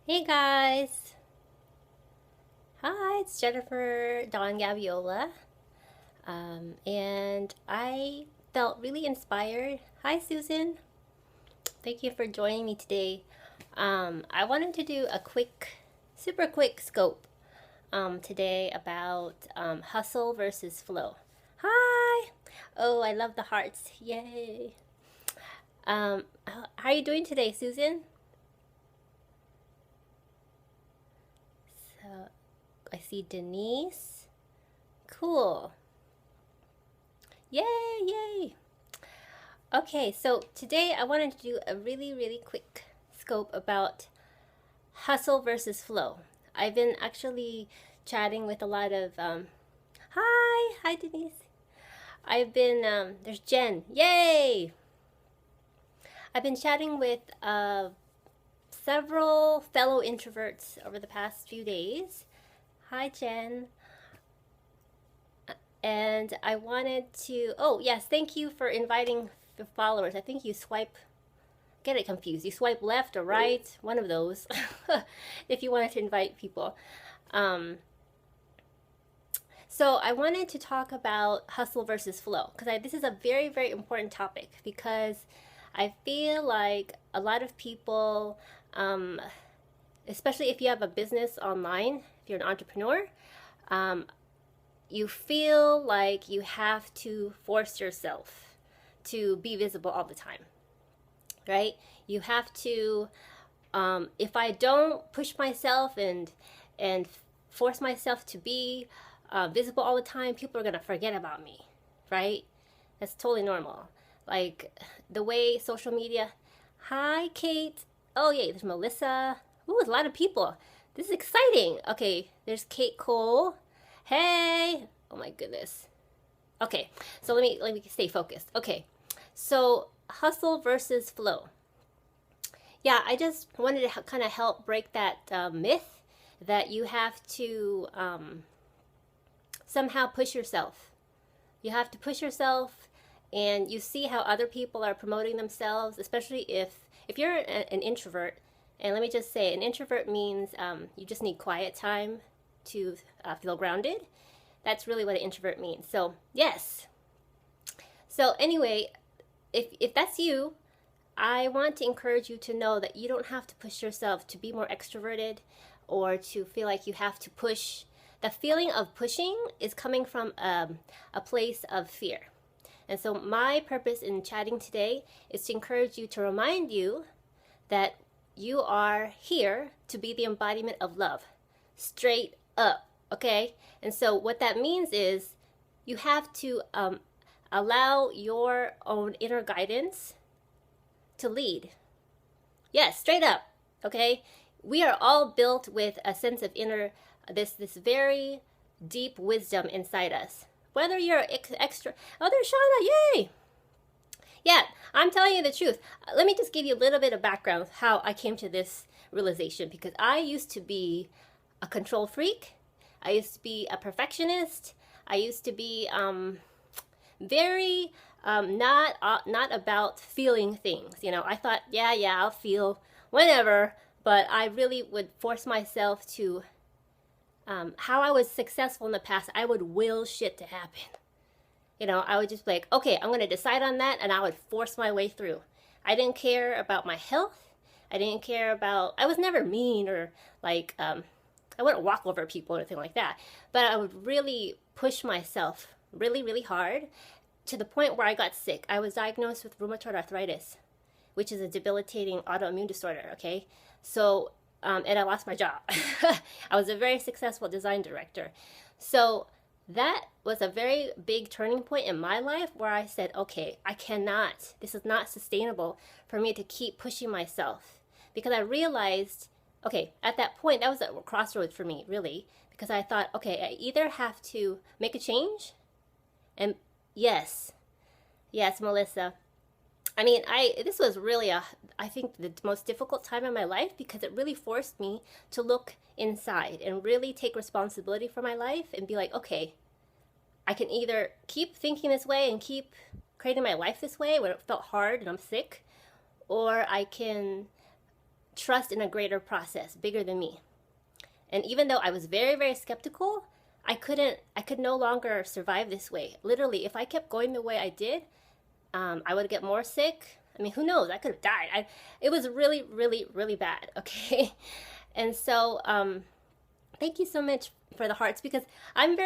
Hey guys! Hi, it's Jennifer Dawn Gaviola. And I felt really inspired. Hi, Susan. Thank you for joining me today. I wanted to do a super quick scope today about hustle versus flow. Hi! Oh, I love the hearts. Yay! How are you doing today, Susan? So, I see Denise. Cool. Yay, yay. Okay, so today I wanted to do a really quick scope about hustle versus flow. I've been actually chatting with a lot of, hi Denise. There's Jen, yay! I've been chatting with several fellow introverts over the past few days. Hi, Jen. And I wanted to, oh, yes, thank you for inviting the followers. I think you get it confused. You swipe left or right, one of those, if you wanted to invite people. Um, so I wanted to talk about hustle versus flow because this is a very important topic because I feel like a lot of people, especially if you have a business online, if you're an entrepreneur, um, you feel like you have to force yourself to be visible all the time, right? You have to, if I don't push myself and force myself to be visible all the time, people are gonna forget about me, right? That's totally normal. Like the way social media. Hi, Kate. Oh, yeah, there's Melissa. Ooh, there's a lot of people. This is exciting. Okay, there's Kate Cole. Hey. Oh my goodness. Okay, so let me stay focused. Okay, so hustle versus flow. Yeah, I just wanted to kind of help break that myth that you have to somehow push yourself. You have to push yourself, and you see how other people are promoting themselves, especially if you're an introvert. And let me just say, an introvert means you just need quiet time to feel grounded. That's really what an introvert means. So yes. So anyway, if that's you, I want to encourage you to know that you don't have to push yourself to be more extroverted or to feel like you have to push. The feeling of pushing is coming from a place of fear. And so my purpose in chatting today is to encourage you, to remind you that you are here to be the embodiment of love. Straight up, okay? And so what that means is you have to allow your own inner guidance to lead. Yes, straight up, okay? We are all built with a sense of this very deep wisdom inside us. Whether you're extra, oh, there's Shauna, yay! Yeah, I'm telling you the truth. Let me just give you a little bit of background how I came to this realization, because I used to be a control freak. I used to be a perfectionist. I used to be very not about feeling things. You know, I thought, yeah, I'll feel whenever, but I really would force myself to. How I was successful in the past, I would will shit to happen. You know, I would just be like, okay, I'm going to decide on that, and I would force my way through. I didn't care about my health. I didn't care about, I was never mean or like, I wouldn't walk over people or anything like that. But I would really push myself really hard to the point where I got sick. I was diagnosed with rheumatoid arthritis, which is a debilitating autoimmune disorder, okay? So, and I lost my job. I was a very successful design director. So that was a very big turning point in my life where I said, okay, this is not sustainable for me to keep pushing myself. Because I realized, okay, at that point, that was a crossroads for me, really. Because I thought, okay, I either have to make a change, and yes, Melissa. I mean, this was really I think the most difficult time in my life because it really forced me to look inside and really take responsibility for my life and be like, okay, I can either keep thinking this way and keep creating my life this way when it felt hard and I'm sick, or I can trust in a greater process, bigger than me. And even though I was very, very skeptical, I could no longer survive this way. Literally, if I kept going the way I did, I would get more sick. I mean, who knows? I could have died. It was really, really, really bad. Okay. And so, thank you so much for the hearts, because I'm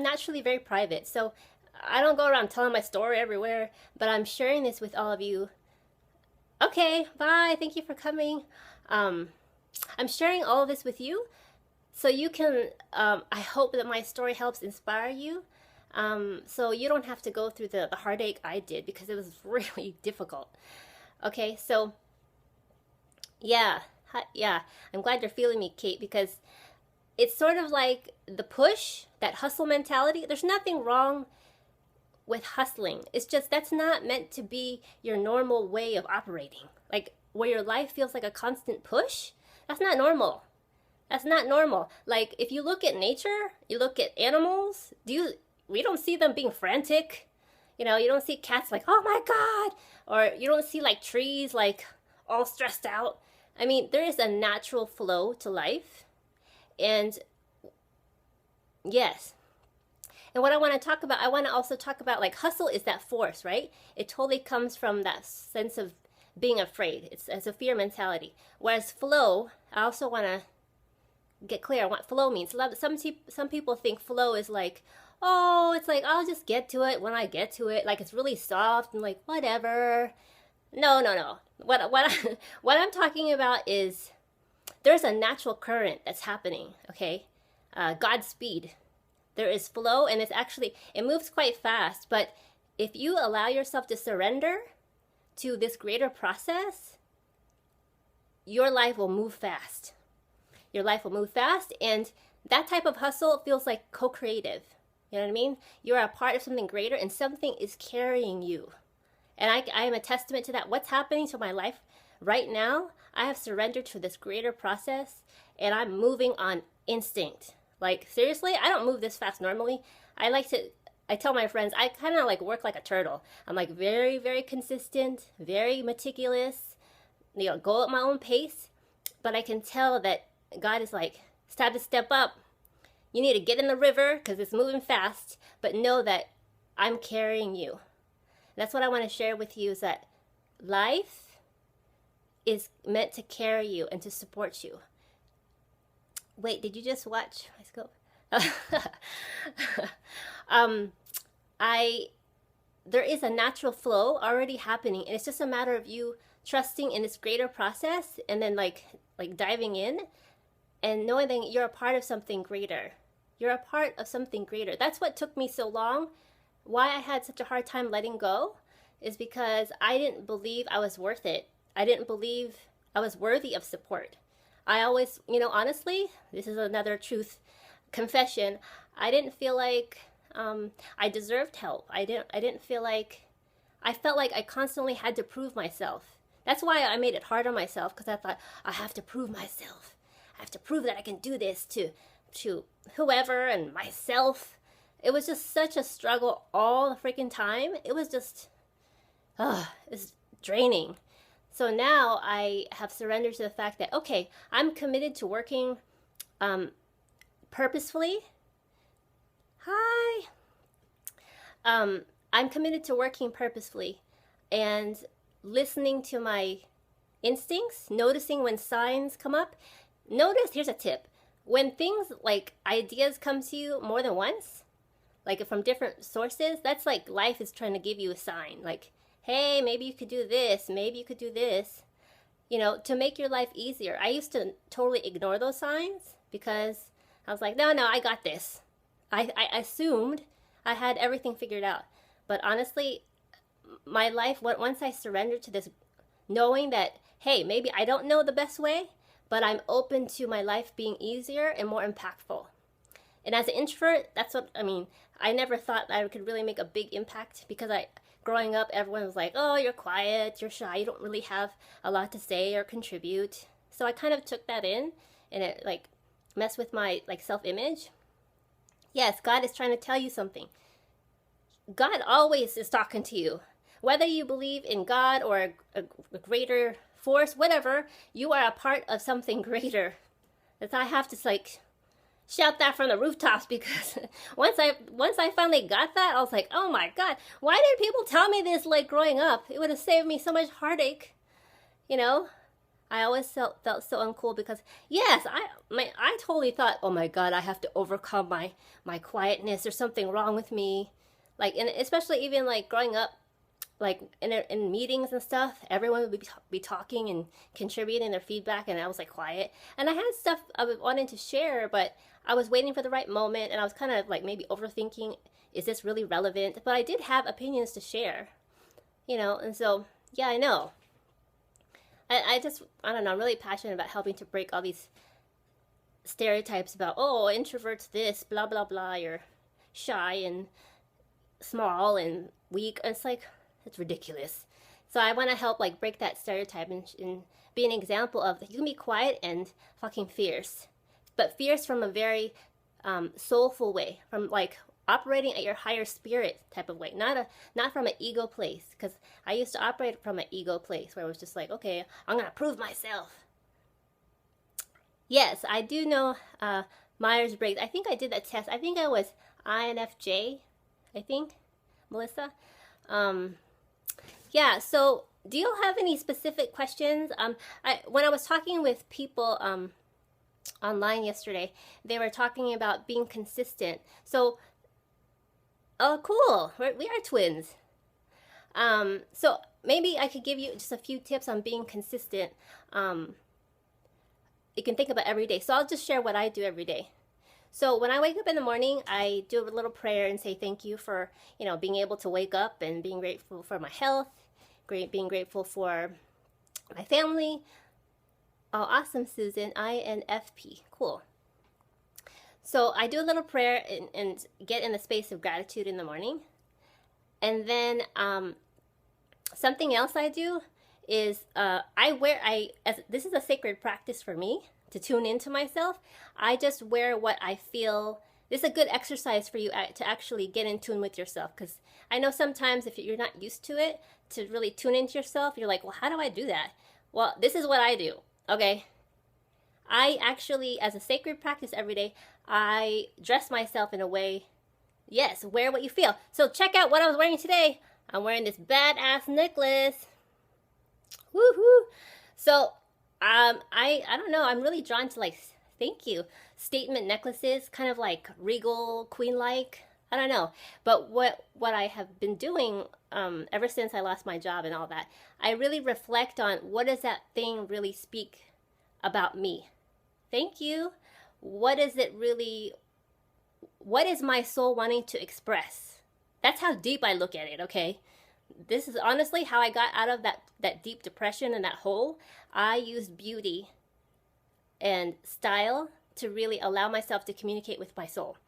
naturally very private. So I don't go around telling my story everywhere, but I'm sharing this with all of you. Okay. Bye. Thank you for coming. I'm sharing all of this with you so you can, I hope that my story helps inspire you. So you don't have to go through the heartache I did, because it was really difficult. Okay, so yeah, I'm glad you're feeling me, Kate, because it's sort of like the push, that hustle mentality. There's nothing wrong with hustling. It's just that's not meant to be your normal way of operating. Like where your life feels like a constant push, that's not normal. That's not normal. Like if you look at nature, you look at animals, we don't see them being frantic. You know, you don't see cats like, oh my God, or you don't see like trees like all stressed out. I mean, there is a natural flow to life. And yes. And what I want to talk about, I want to also talk about like hustle is that force, right? It totally comes from that sense of being afraid. It's a fear mentality. Whereas flow, I also want to get clear on what flow means. Some people think flow is like, oh, it's like, I'll just get to it when I get to it. Like, it's really soft and like, whatever. No. What I'm talking about is there's a natural current that's happening, okay? Godspeed. There is flow, and it moves quite fast. But if you allow yourself to surrender to this greater process, your life will move fast. Your life will move fast, and that type of hustle feels like co-creative. You know what I mean? You're a part of something greater, and something is carrying you. And I am a testament to that. What's happening to my life right now, I have surrendered to this greater process, and I'm moving on instinct. Like, seriously, I don't move this fast normally. I tell my friends, I kind of like work like a turtle. I'm like very, very consistent, very meticulous, go at my own pace. But I can tell that God is like, it's time to step up. You need to get in the river because it's moving fast, but know that I'm carrying you. And that's what I want to share with you, is that life is meant to carry you and to support you. Wait, did you just watch my scope? There is a natural flow already happening, and it's just a matter of you trusting in this greater process and then like diving in and knowing that you're a part of something greater. You're a part of something greater. That's what took me so long. Why I had such a hard time letting go is because I didn't believe I was worth it. I didn't believe I was worthy of support. I always, honestly, this is another truth confession. I didn't feel like I deserved help. I felt like I constantly had to prove myself. That's why I made it hard on myself, because I thought, I have to prove myself. I have to prove that I can do this to whoever and myself. It was just such a struggle all the freaking time. It was just, it's draining. So now I have surrendered to the fact that, okay, I'm committed to working purposefully. Hi. I'm committed to working purposefully and listening to my instincts, noticing when signs come up. Here's a tip. When things like ideas come to you more than once, like from different sources, that's like life is trying to give you a sign. Like, hey, maybe you could do this. Maybe you could do this. To make your life easier. I used to totally ignore those signs because I was like, no, I got this. I assumed I had everything figured out. But honestly, my life, once I surrendered to this, knowing that, hey, maybe I don't know the best way, but I'm open to my life being easier and more impactful. And as an introvert, that's what, I never thought I could really make a big impact, because growing up, everyone was like, oh, you're quiet, you're shy, you don't really have a lot to say or contribute. So I kind of took that in, and it messed with my self-image. Yes, God is trying to tell you something. God always is talking to you. Whether you believe in God or a greater force, whatever, you are a part of something greater. That I have to like shout that from the rooftops, because once I finally got that, I was like, oh my God, why did people tell me this like growing up? It would have saved me so much heartache, you know? I always felt so uncool, because yes, I totally thought, oh my God, I have to overcome my quietness, there's something wrong with me. Like, and especially even like growing up, like in meetings and stuff, everyone would be talking and contributing their feedback, and I was like quiet. And I had stuff I was wanting to share, but I was waiting for the right moment, and I was kind of like maybe overthinking, is this really relevant? But I did have opinions to share, you know, and so, yeah, I know. I don't know, I'm really passionate about helping to break all these stereotypes about, oh, introverts this, blah, blah, blah, you're shy and small and weak. It's like, it's ridiculous. So I want to help like break that stereotype and be an example of, you can be quiet and fucking fierce, but fierce from a very soulful way, from like operating at your higher spirit type of way, not from an ego place, because I used to operate from an ego place where it was just like, okay, I'm gonna prove myself. Yes, I do know Myers-Briggs. I think I did that test. I think I was INFJ, I think, Melissa. Yeah, so do you have any specific questions? When I was talking with people online yesterday, they were talking about being consistent. So, oh, cool, we are twins. So maybe I could give you just a few tips on being consistent. You can think about every day. So I'll just share what I do every day. So when I wake up in the morning, I do a little prayer and say thank you for, you know, being able to wake up, and being grateful for my health, being grateful for my family. Oh, awesome, Susan. INFP. Cool. So I do a little prayer and get in the space of gratitude in the morning. And then something else I do is this is a sacred practice for me to tune into myself. I just wear what I feel. This is a good exercise for you to actually get in tune with yourself, because I know sometimes if you're not used to it, to really tune into yourself, you're like, well, how do I do that? Well, this is what I do, okay? I actually, as a sacred practice every day, I dress myself in a way, yes, wear what you feel. So check out what I was wearing today. I'm wearing this badass necklace. Woohoo! So, I don't know, I'm really drawn to like, thank you, statement necklaces, kind of like regal, queen-like. I don't know. But what I have been doing ever since I lost my job and all that, I really reflect on, what does that thing really speak about me? Thank you. What is my soul wanting to express? That's how deep I look at it, okay? This is honestly how I got out of that deep depression and that hole. I used beauty and style to really allow myself to communicate with my soul.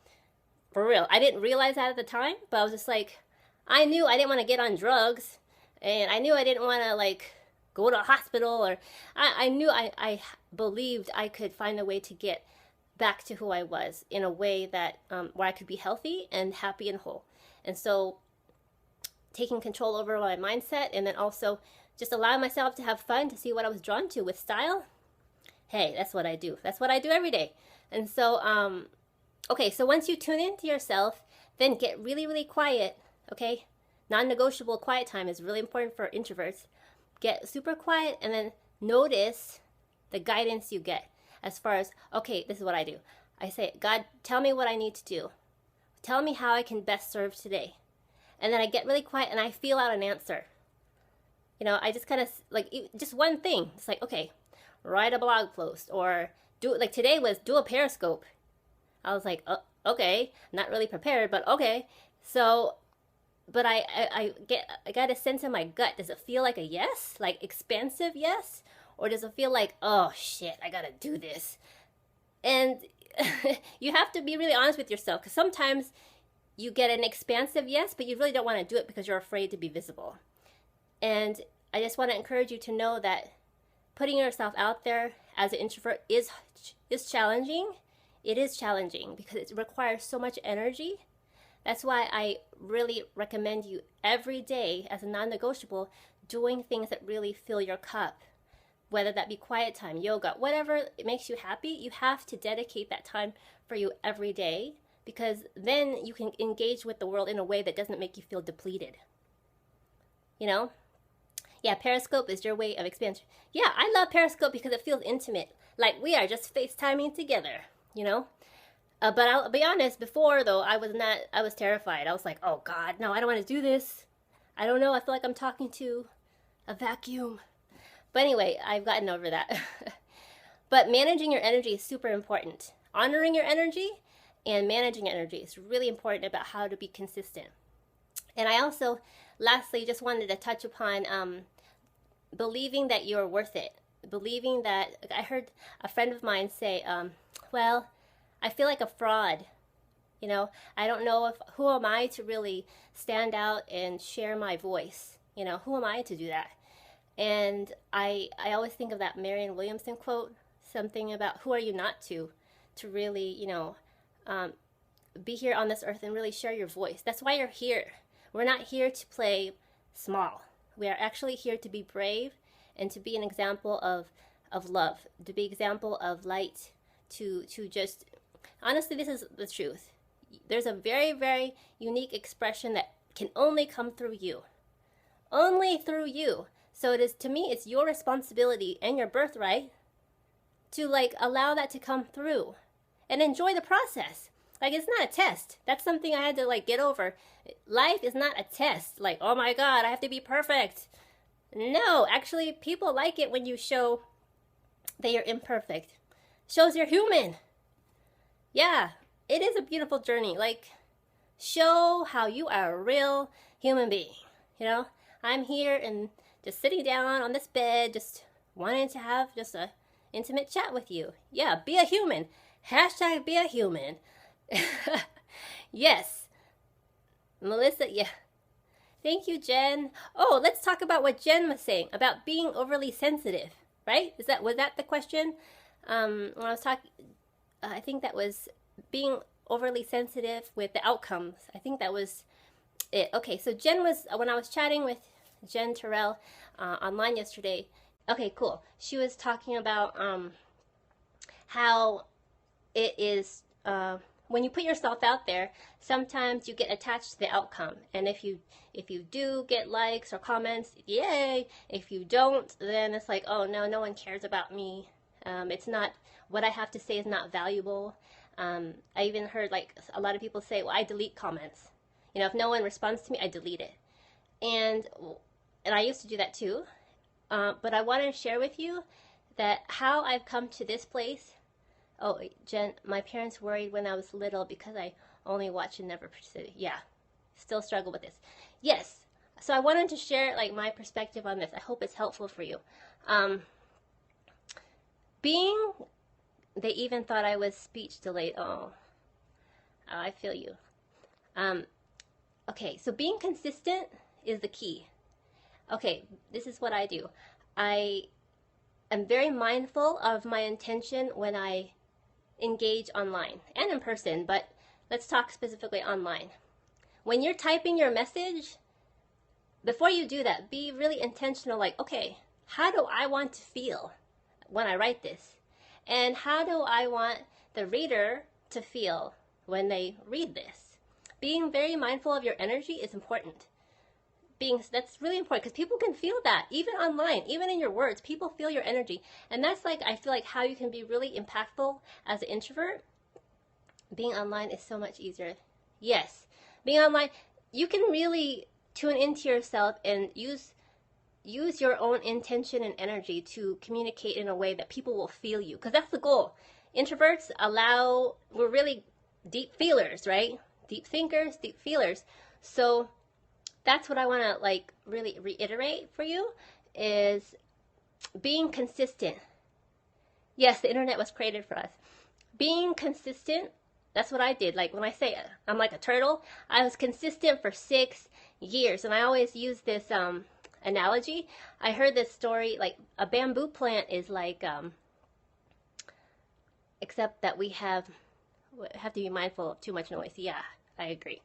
For real. I didn't realize that at the time, but I was just like, I knew I didn't want to get on drugs, and I knew I didn't want to like go to a hospital, or I knew I believed I could find a way to get back to who I was in a way that where I could be healthy and happy and whole. And so taking control over my mindset, and then also just allowing myself to have fun, to see what I was drawn to with style. Hey, that's what I do. That's what I do every day. And so, okay, so once you tune into yourself, then get really, really quiet, okay? Non-negotiable quiet time is really important for introverts. Get super quiet, and then notice the guidance you get as far as, okay, this is what I do. I say, God, tell me what I need to do. Tell me how I can best serve today. And then I get really quiet and I feel out an answer. You know, I just kind of, like, just one thing. It's like, okay, write a blog post, or like today was do a Periscope. I was like, oh, okay, not really prepared, but okay. So, but I got a sense in my gut. Does it feel like a yes? Like expansive yes? Or does it feel like, oh shit, I gotta do this? And you have to be really honest with yourself, because sometimes you get an expansive yes, but you really don't want to do it because you're afraid to be visible. And I just want to encourage you to know that putting yourself out there as an introvert is challenging. It is challenging because it requires so much energy. That's why I really recommend you every day, as a non-negotiable, doing things that really fill your cup. whether that be quiet time, yoga, whatever makes you happy, you have to dedicate that time for you every day, because then you can engage with the world in a way that doesn't make you feel depleted. You know? Yeah, Periscope is your way of expansion. Yeah, I love Periscope because it feels intimate. Like we are just FaceTiming together, you know? But I'll be honest, before though, I was terrified. I was like, oh God, no, I don't want to do this. I don't know, I feel like I'm talking to a vacuum. But anyway, I've gotten over that. But managing your energy is super important. Honoring your energy and managing energy is really important about how to be consistent. And I also, lastly, just wanted to touch upon believing that you're worth it. Believing that, I heard a friend of mine say, well, I feel like a fraud. You know, I don't know who am I to really stand out and share my voice? You know, who am I to do that? And I always think of that Marianne Williamson quote, something about who are you not to really, you know, be here on this earth and really share your voice. That's why you're here. We're not here to play small. We are actually here to be brave and to be an example of love, to be an example of light, to just, honestly, this is the truth. There's a very, very unique expression that can only come through you. Only through you. So it is, to me, it's your responsibility and your birthright to like allow that to come through and enjoy the process. Like, it's not a test. That's something I had to like get over. Life is not a test. Like, oh my God, I have to be perfect. No, actually, people like it when you show that you're imperfect. Shows you're human. Yeah, it is a beautiful journey. Like, show how you are a real human being. You know, I'm here and just sitting down on this bed, just wanting to have just a intimate chat with you. Yeah, be a human. Hashtag be a human. Yes. Melissa, yeah. Thank you, Jen. Oh, let's talk about what Jen was saying about being overly sensitive, right? Was that the question? When I was talking, I think that was being overly sensitive with the outcomes. I think that was it. Okay, so Jen was, when I was chatting with Jen Terrell online yesterday. Okay, cool. She was talking about how it is when you put yourself out there, sometimes you get attached to the outcome. And if you do get likes or comments, yay. If you don't, then it's like, oh no, no one cares about me. It's not, what I have to say is not valuable. I even heard like a lot of people say, well, I delete comments. You know, if no one responds to me, I delete it. And I used to do that too. But I want to share with you that how I've come to this place. Oh, Jen, my parents worried when I was little because I only watched and never participated. Yeah, still struggle with this. Yes, so I wanted to share like my perspective on this. I hope it's helpful for you. They even thought I was speech delayed. Oh, I feel you. Okay, so being consistent is the key. Okay, this is what I do. I am very mindful of my intention when I engage online and in person, but let's talk specifically online. When you're typing your message, before you do that, be really intentional, like, okay, how do I want to feel when I write this? And how do I want the reader to feel when they read this? Being very mindful of your energy is important. That's really important because people can feel that even online, even in your words, people feel your energy. And that's like, I feel like how you can be really impactful as an introvert. Being online is so much easier. Yes, being online, you can really tune into yourself and use your own intention and energy to communicate in a way that people will feel you, because that's the goal. Introverts we're really deep feelers, right? Deep thinkers, deep feelers. So that's what I want to like really reiterate for you, is being consistent. Yes, the internet was created for us. Being consistent, that's what I did. Like when I say I'm like a turtle, I was consistent for 6 years. And I always use this analogy. I heard this story, like a bamboo plant is like, except that we have to be mindful of too much noise. Yeah, I agree.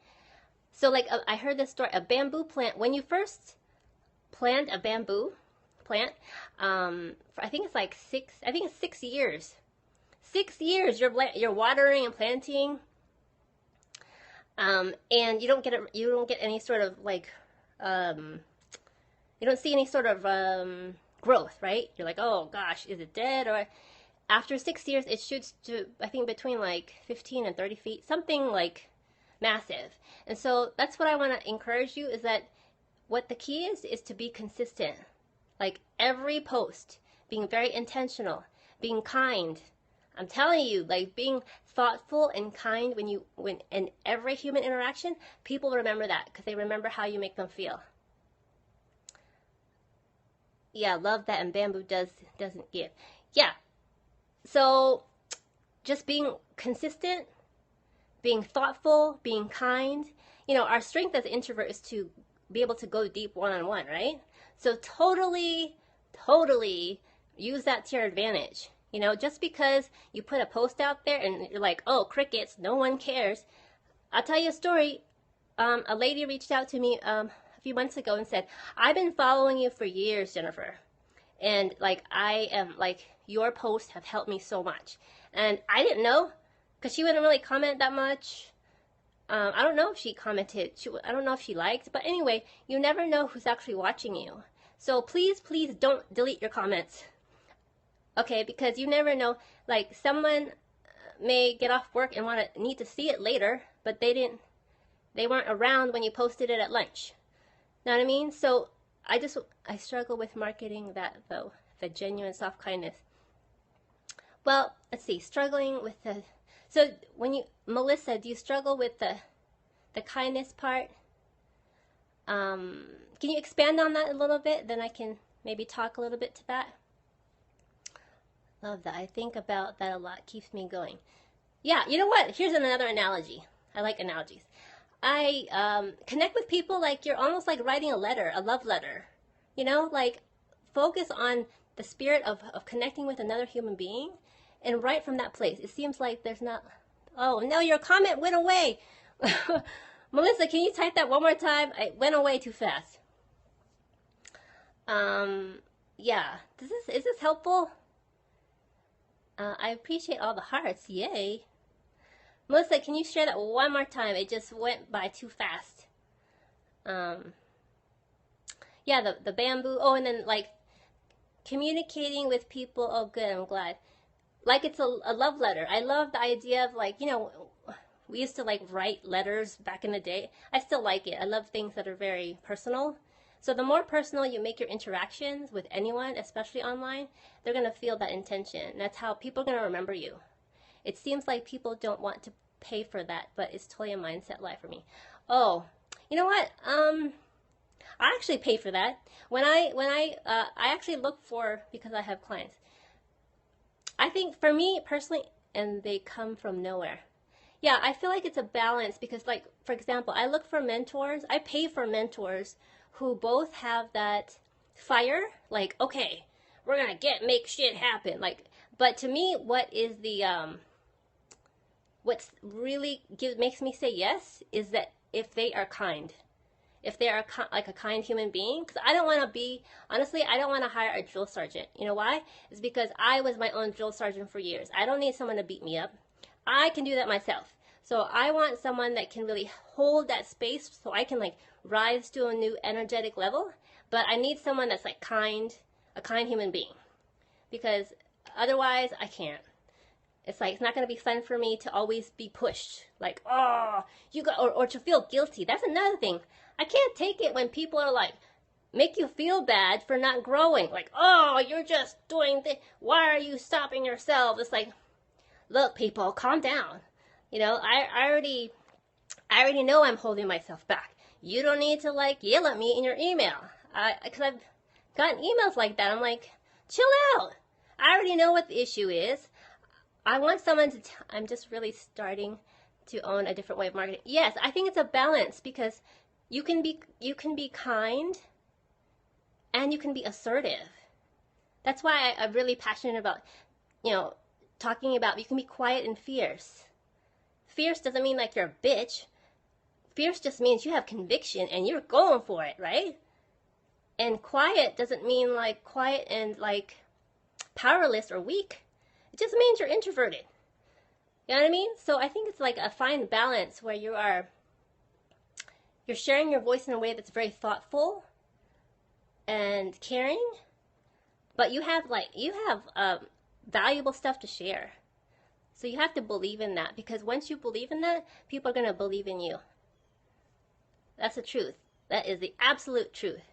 So like I heard this story, a bamboo plant, when you first plant a bamboo plant. I think it's like 6 years. 6 years you're watering and planting, and you don't get any sort of like, you don't see any sort of growth, right? You're like, oh gosh, is it dead? Or after 6 years, it shoots to, I think, between like 15 and 30 feet, something like massive. And so that's what I want to encourage you, is that what the key is to be consistent. Like every post, being very intentional, being kind. I'm telling you, like being thoughtful and kind when in every human interaction, people remember that because they remember how you make them feel. Yeah, love that, and bamboo doesn't give. Yeah. So just being consistent, being thoughtful, being kind. You know, our strength as an introvert is to be able to go deep one-on-one, right? So totally use that to your advantage. You know, just because you put a post out there and you're like, oh, crickets, no one cares. I'll tell you a story. A lady reached out to me a few months ago and said, I've been following you for years, Jennifer. And like, I am like, your posts have helped me so much. And I didn't know, because she wouldn't really comment that much. I don't know if she commented. I don't know if she liked. But anyway, you never know who's actually watching you. So please don't delete your comments. Okay, because you never know. Like, someone may get off work and need to see it later, but they weren't around when you posted it at lunch. Know what I mean? So I struggle with marketing that, though, the genuine soft kindness. Well, let's see, struggling with the, so Melissa, do you struggle with the kindness part? Can you expand on that a little bit? Then I can maybe talk a little bit to that. Love that. I think about that a lot. Keeps me going. Yeah, you know what? Here's another analogy. I like analogies. I connect with people like you're almost like writing a letter, a love letter. You know, like focus on the spirit of connecting with another human being and write from that place. It seems like there's not, oh no, your comment went away. Melissa, can you type that one more time? It went away too fast. Yeah, is this helpful? I appreciate all the hearts. Yay. Melissa, can you share that one more time? It just went by too fast. Yeah, the bamboo. Oh, and then like communicating with people. Oh, good. I'm glad. Like it's a love letter. I love the idea of like, you know, we used to like write letters back in the day. I still like it. I love things that are very personal. So the more personal you make your interactions with anyone, especially online, they're going to feel that intention. And that's how people are going to remember you. It seems like people don't want to pay for that, but it's totally a mindset lie for me. Oh, you know what? I actually pay for that. When I actually look for, because I have clients. I think for me personally, and they come from nowhere. Yeah, I feel like it's a balance because, like, for example, I look for mentors. I pay for mentors who both have that fire, like, okay, we're gonna make shit happen. Like, but to me, what is the what's really makes me say yes is that if they are kind, if they are like a kind human being. Because I don't want to be, honestly, I don't want to hire a drill sergeant. You know why? It's because I was my own drill sergeant for years. I don't need someone to beat me up. I can do that myself. So I want someone that can really hold that space so I can like rise to a new energetic level. But I need someone that's like kind, a kind human being. Because otherwise I can't. It's like, it's not going to be fun for me to always be pushed. Like, oh, you got, or to feel guilty. That's another thing. I can't take it when people are like, make you feel bad for not growing. Like, oh, you're just doing this. Why are you stopping yourself? It's like, look, people, calm down. You know, I already know I'm holding myself back. You don't need to like yell at me in your email. Because I've gotten emails like that. I'm like, chill out. I already know what the issue is. I want someone to, I'm just really starting to own a different way of marketing. Yes, I think it's a balance because you can be kind and you can be assertive. That's why I'm really passionate about, you know, talking about you can be quiet and fierce. Fierce doesn't mean like you're a bitch. Fierce just means you have conviction and you're going for it, right? And quiet doesn't mean like quiet and like powerless or weak. It just means you're introverted. You know what I mean? So I think it's like a fine balance where you're sharing your voice in a way that's very thoughtful and caring, but you have valuable stuff to share. So you have to believe in that, because once you believe in that, people are going to believe in you. That's the truth. That is the absolute truth.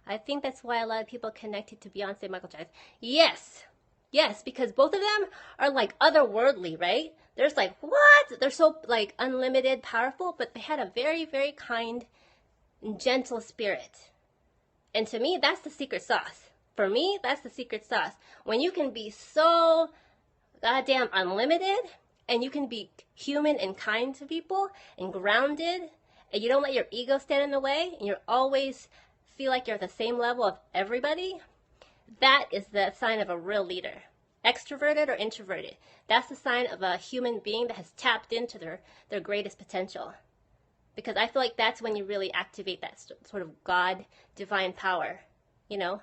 I think that's why a lot of people connected to Beyonce and Michael Jackson. Yes, because both of them are like otherworldly, right? There's like, what? They're so like unlimited, powerful, but they had a very, very kind and gentle spirit. And to me, that's the secret sauce. For me, that's the secret sauce. When you can be so goddamn unlimited, and you can be human and kind to people and grounded, and you don't let your ego stand in the way, and you're always feel like you're at the same level of everybody, that is the sign of a real leader. Extroverted or introverted, that's the sign of a human being that has tapped into their greatest potential. Because I feel like that's when you really activate that sort of God, divine power, you know?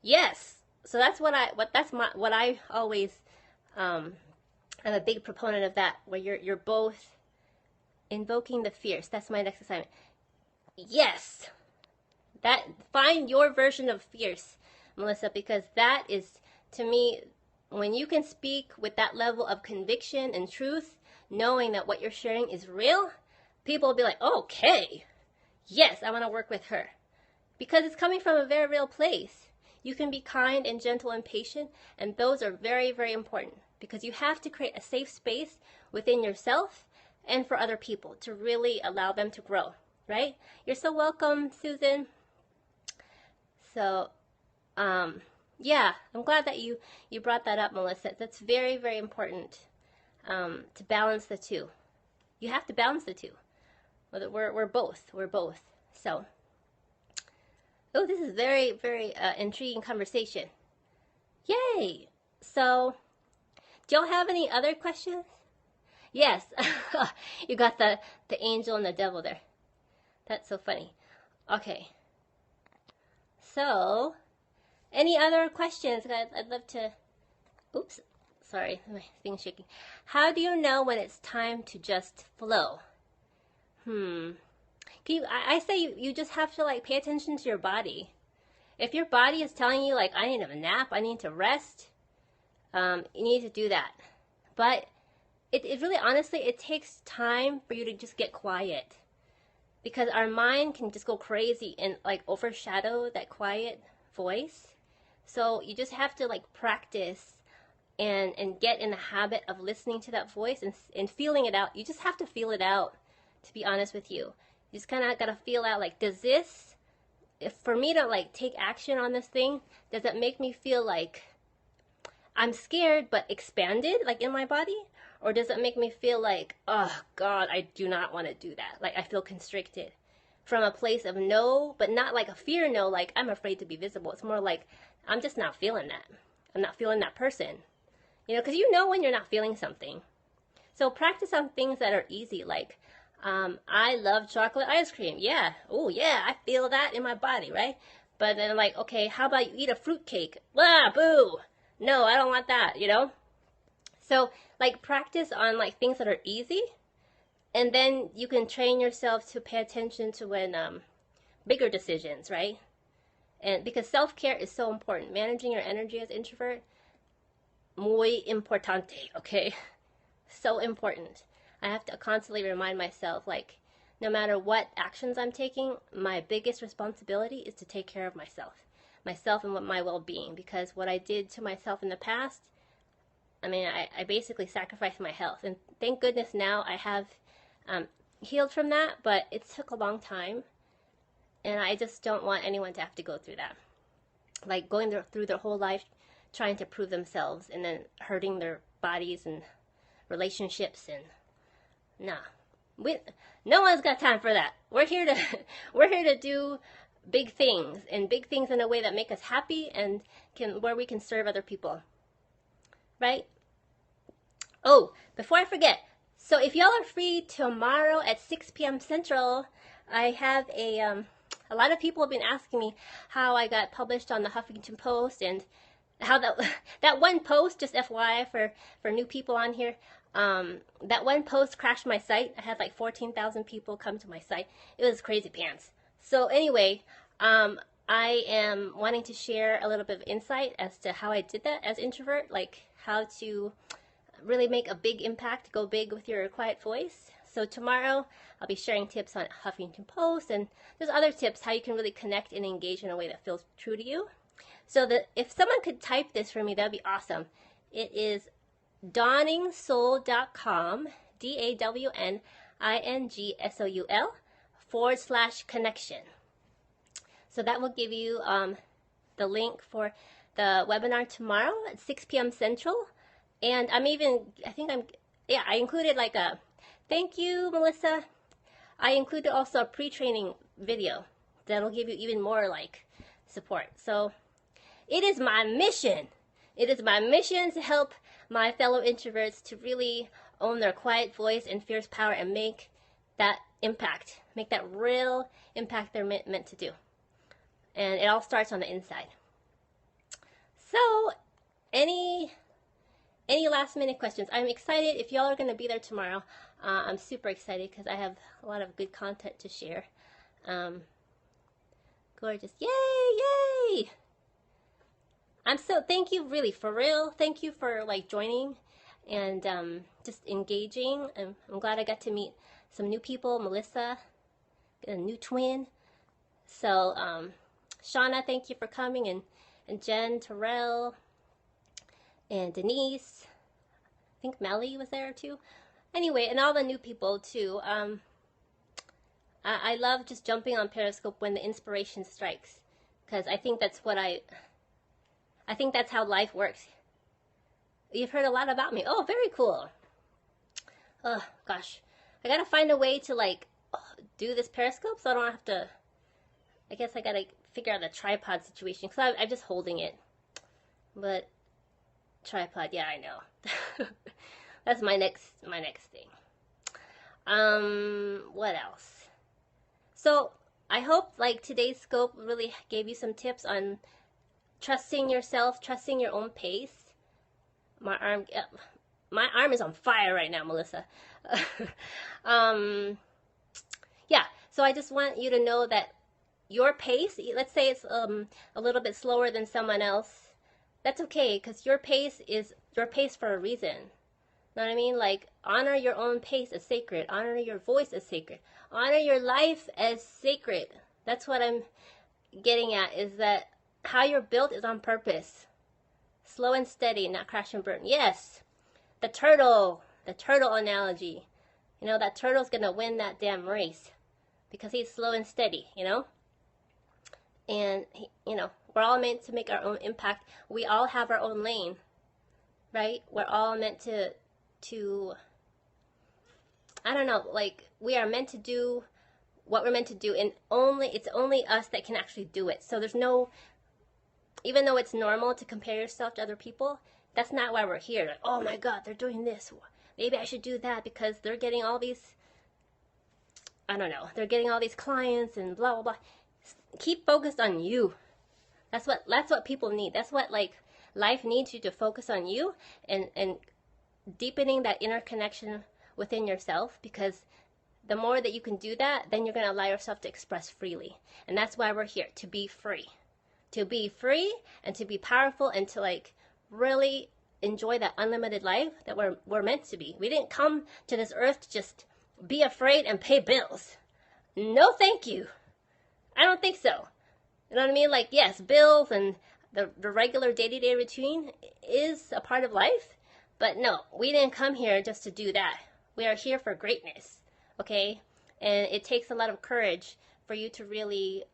Yes. So that's what I always, I'm a big proponent of that, where you're both invoking the fierce. That's my next assignment. Yes. Find your version of fierce, Melissa, because that is, to me, when you can speak with that level of conviction and truth, knowing that what you're sharing is real, people will be like, okay, yes, I want to work with her. Because it's coming from a very real place. You can be kind and gentle and patient, and those are very, very important, because you have to create a safe space within yourself and for other people to really allow them to grow, right? You're so welcome, Susan. So, yeah, I'm glad that you brought that up, Melissa. That's very, very important, to balance the two. You have to balance the two. We're both. So, oh, this is very, very intriguing conversation. Yay! So, do y'all have any other questions? Yes, you got the angel and the devil there. That's so funny. Okay. So, any other questions? I'd love to. Oops, sorry, my thing's shaking. How do you know when it's time to just flow? I say you just have to like pay attention to your body. If your body is telling you like, I need a nap, I need to rest, you need to do that. But it really, honestly, it takes time for you to just get quiet, because our mind can just go crazy and like overshadow that quiet voice. So you just have to like practice and get in the habit of listening to that voice and feeling it out. You just have to feel it out, to be honest with you. You just kind of got to feel out, like, if for me to like take action on this thing, does it make me feel like I'm scared but expanded, like in my body? Or does it make me feel like, oh God, I do not want to do that. Like I feel constricted from a place of no, but not like a fear no, like I'm afraid to be visible. It's more like, I'm just not feeling that. I'm not feeling that person. You know, because you know when you're not feeling something. So practice on things that are easy, like, I love chocolate ice cream. Yeah. Oh, yeah. I feel that in my body, right? But then, like, okay, how about you eat a fruitcake? Blah, boo. No, I don't want that, you know? So, like, practice on, like, things that are easy. And then you can train yourself to pay attention to when, bigger decisions, right? And because self-care is so important. Managing your energy as introvert, muy importante, okay? So important. I have to constantly remind myself, like, no matter what actions I'm taking, my biggest responsibility is to take care of myself and my well-being, because what I did to myself in the past, I mean, I basically sacrificed my health, and thank goodness now I have healed from that, but it took a long time, and I just don't want anyone to have to go through that, like going through their whole life trying to prove themselves and then hurting their bodies and relationships. And no one's got time for that. We're here to do big things, and big things in a way that make us happy and where we can serve other people, right? Oh, before I forget, so if y'all are free tomorrow at 6 p.m. Central, I have a A lot of people have been asking me how I got published on the Huffington Post, and how that one post, just FYI for new people on here, that one post crashed my site. I had like 14,000 people come to my site. It was crazy pants. So anyway, I am wanting to share a little bit of insight as to how I did that as introvert, like how to really make a big impact, go big with your quiet voice. So tomorrow I'll be sharing tips on Huffington Post, and there's other tips how you can really connect and engage in a way that feels true to you. So that if someone could type this for me, that'd be awesome. It is dawningsoul.com, DAWNINGSOUL /connection. So that will give you the link for the webinar tomorrow at 6 p.m. Central. And I included like a, thank you, Melissa. I included also a pre-training video that'll give you even more like support. So it is my mission. It is my mission to help my fellow introverts to really own their quiet voice and fierce power and make that impact, make that real impact they're meant to do. And it all starts on the inside. So, any last minute questions? I'm excited. If y'all are going to be there tomorrow, I'm super excited because I have a lot of good content to share. Gorgeous. Yay! Thank you, really, for real. Thank you for like joining and just engaging. I'm glad I got to meet some new people. Melissa, a new twin. So, Shauna, thank you for coming, and Jen, Terrell, and Denise. I think Melly was there too. Anyway, and all the new people too. I love just jumping on Periscope when the inspiration strikes, because I think that's how life works. You've heard a lot about me. Oh, very cool. Oh, gosh. I gotta find a way to like do this Periscope so I don't have to, I guess I gotta figure out the tripod situation, because I'm just holding it. But tripod, yeah, I know. That's my next thing. What else? So I hope like today's scope really gave you some tips on trusting yourself, trusting your own pace. My arm is on fire right now, Melissa. Yeah, so I just want you to know that your pace, let's say it's a little bit slower than someone else, that's okay, because your pace is your pace for a reason. Know what I mean? Like, honor your own pace as sacred. Honor your voice as sacred. Honor your life as sacred. That's what I'm getting at, is that how you're built is on purpose. Slow and steady, not crash and burn. Yes, the turtle analogy. You know, that turtle's going to win that damn race because he's slow and steady, you know? And, we're all meant to make our own impact. We all have our own lane, right? We're all meant to I don't know, like, we are meant to do what we're meant to do, and it's only us that can actually do it. So there's no, even though it's normal to compare yourself to other people, that's not why we're here. Like, oh my God, they're doing this. Maybe I should do that because they're getting all these, I don't know, they're getting all these clients and blah, blah, blah. Keep focused on you. That's what people need. That's what, like, life needs you to focus on you and deepening that inner connection within yourself, because the more that you can do that, then you're going to allow yourself to express freely. And that's why we're here, to be free. To be free and to be powerful and to, like, really enjoy that unlimited life that we're meant to be. We didn't come to this earth to just be afraid and pay bills. No, thank you. I don't think so. You know what I mean? Like, yes, bills and the regular day-to-day routine is a part of life. But no, we didn't come here just to do that. We are here for greatness, okay? And it takes a lot of courage for you to really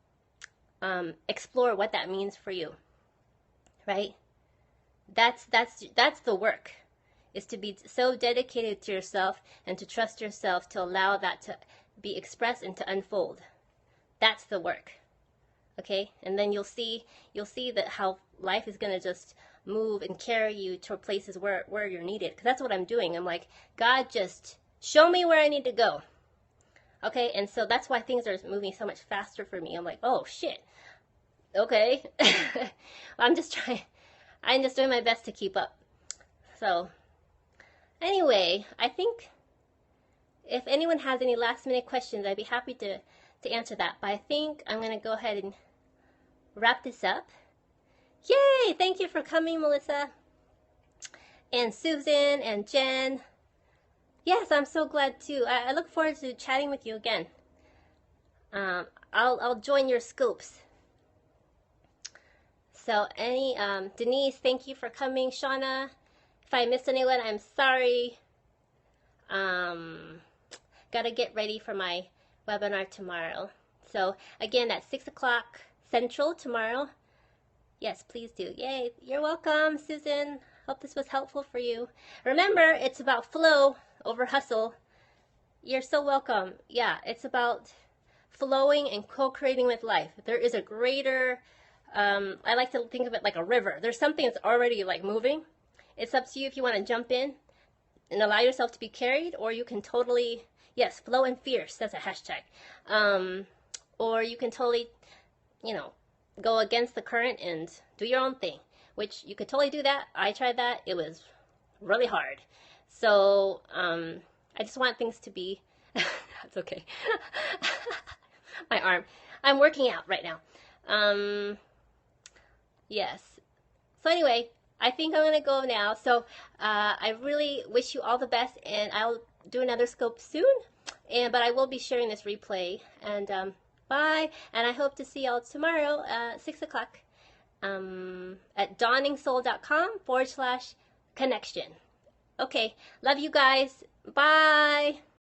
explore what that means for you, right? That's the work, is to be so dedicated to yourself and to trust yourself to allow that to be expressed and to unfold. That's the work, okay? And then you'll see that how life is going to just move and carry you to places where you're needed. Because that's what I'm doing. I'm like, God, just show me where I need to go. Okay, and so that's why things are moving so much faster for me. I'm like, oh shit. Okay. I'm just trying. I'm just doing my best to keep up. So, anyway, I think if anyone has any last minute questions, I'd be happy to answer that. But I think I'm going to go ahead and wrap this up. Yay! Thank you for coming, Melissa. And Susan and Jen. Yes, I'm so glad too. I look forward to chatting with you again. I'll join your scopes. So Denise, thank you for coming. Shauna, if I missed anyone, I'm sorry. Gotta get ready for my webinar tomorrow. So again, at 6 o'clock Central tomorrow. Yes, please do. Yay, you're welcome, Susan. Hope this was helpful for you. Remember, it's about flow over hustle. You're so welcome. Yeah, it's about flowing and co-creating with life. There is a greater, I like to think of it like a river. There's something that's already like moving. It's up to you if you want to jump in and allow yourself to be carried, or you can totally, yes, flow and fierce. That's a hashtag. Or you can totally, go against the current and do your own thing, which you could totally do that. I tried that. It was really hard. So I just want things to be, that's okay. My arm. I'm working out right now. Yes. So anyway, I think I'm going to go now. So I really wish you all the best, and I'll do another scope soon. But I will be sharing this replay. And bye. And I hope to see y'all tomorrow at 6 o'clock at dawningsoul.com/connection. Okay. Love you guys. Bye.